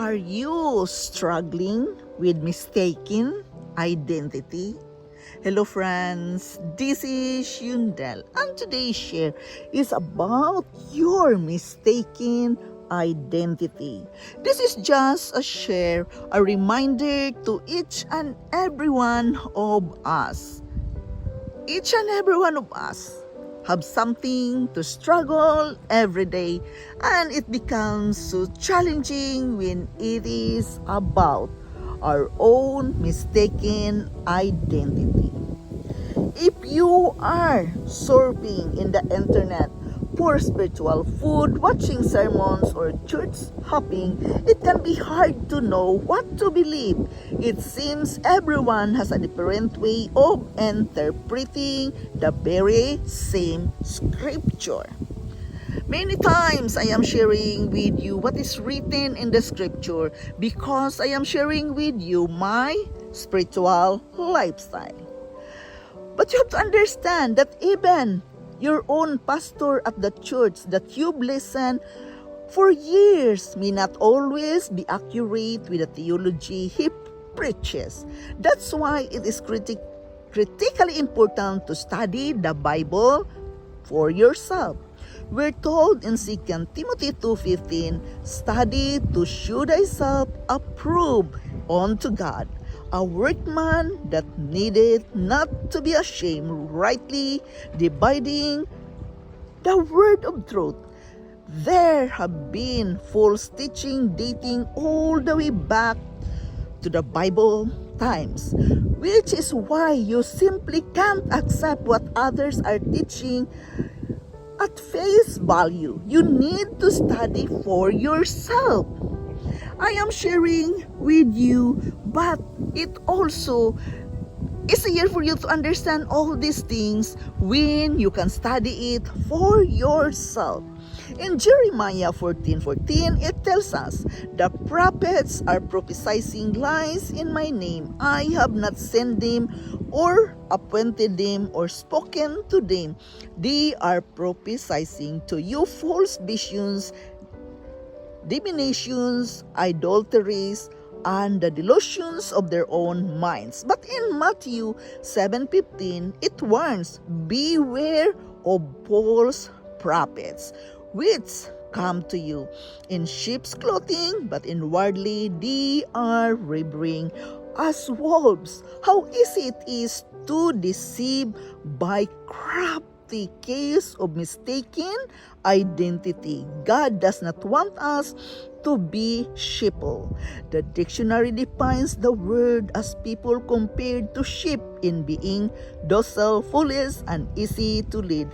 Are you struggling with mistaken identity? Hello friends, this is Yundel, and today's share is about your mistaken identity. This is just a share, a reminder to each and every one of us. Each and every one of us have something to struggle every day, and it becomes so challenging when it is about our own mistaken identity. If you are surfing in the internet for spiritual food, watching sermons, or church hopping, it can be hard to know what to believe. It seems everyone has a different way of interpreting the very same scripture. Many times I am sharing with you what is written in the scripture because I am sharing with you my spiritual lifestyle. But you have to understand that even your own pastor at the church that you've listened for years may not always be accurate with the theology he preaches. That's why it is critically important to study the Bible for yourself. We're told in 2 Timothy 2:15, study to show thyself approved unto God, a workman that needeth not to be ashamed, rightly dividing the word of truth. There have been false teaching dating all the way back to the Bible times, which is why you simply can't accept what others are teaching at face value. You need to study for yourself. I am sharing with you, but it also is easier for you to understand all these things when you can study it for yourself. In Jeremiah 14:14, it tells us, the prophets are prophesying lies in my name. I have not sent them or appointed them or spoken to them. They are prophesying to you false visions, divinations, adulteries, and the delusions of their own minds. But in Matthew 7:15, it warns, beware of false prophets, which come to you in sheep's clothing, but inwardly they are ravening as wolves. How easy it is to deceive by crafty case of mistaken identity. God does not want us to be sheeple. The dictionary defines the word as people compared to sheep in being docile, foolish, and easy to lead.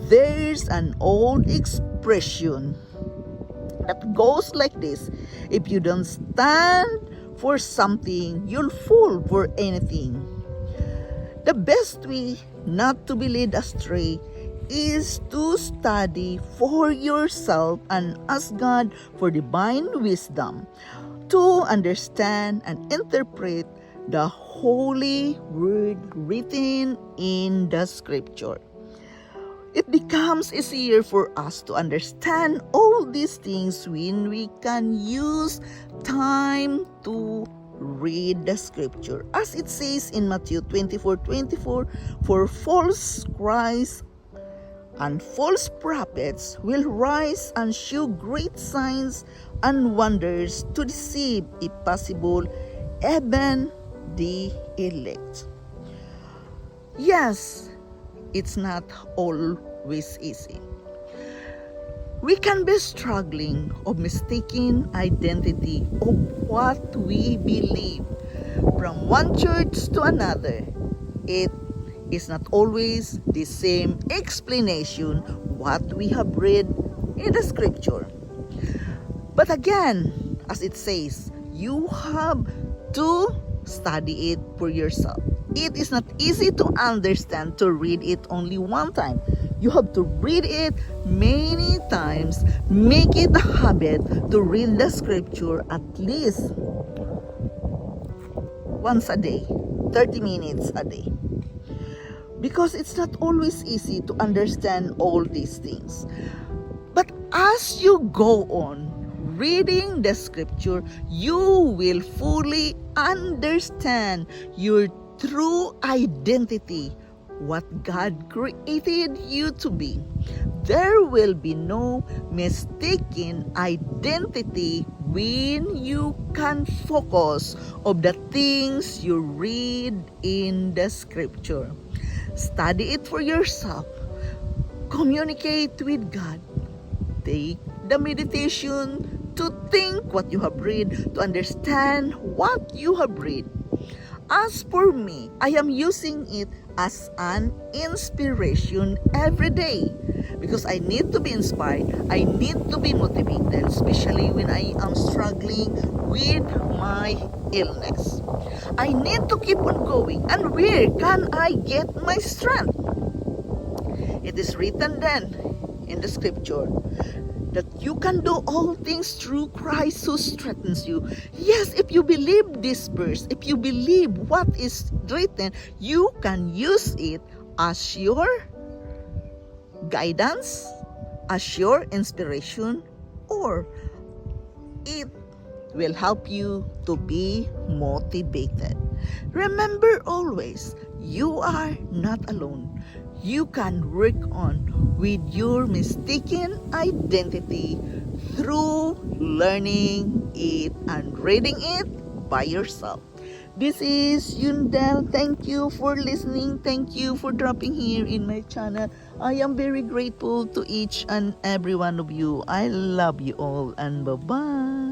There's an old expression that goes like this: if you don't stand for something, you'll fall for anything. The best way not to be led astray is to study for yourself and ask God for divine wisdom to understand and interpret the holy word written in the scripture. It becomes easier for us to understand all these things when we can use time to read the scripture. As it says in Matthew 24:24, for false Christ and false prophets will rise and show great signs and wonders to deceive, if possible, even the elect. Yes, it's not always easy. We can be struggling of mistaken identity of what we believe from one church to another. It is not always the same explanation what we have read in the scripture. But again, as it says, you have to study it for yourself. It is not easy to understand, to read it only one time. You have to read it many times. Make it a habit to read the scripture at least once a day, 30 minutes a day. Because it's not always easy to understand all these things. But as you go on reading the scripture, you will fully understand your true identity, what God created you to be. There will be no mistaken identity when you can focus on the things you read in the scripture. Study it for yourself. Communicate with God. Take the meditation to think what you have read, to understand what you have read. As for me, I am using it as an inspiration every day because I need to be inspired. I need to be motivated, especially when I am struggling with my illness. I need to keep on going. And where can I get my strength? It is written then in the scripture that you can do all things through Christ who strengthens you. Yes, if you believe this verse, if you believe what is written, you can use it as your guidance, as your inspiration, or it will help you to be motivated. Remember always, you are not alone. You can work on with your mistaken identity through learning it and reading it by yourself. This is Yundel. Thank you for listening. Thank you for dropping here in my channel. I am very grateful to each and every one of you. I love you all and bye-bye.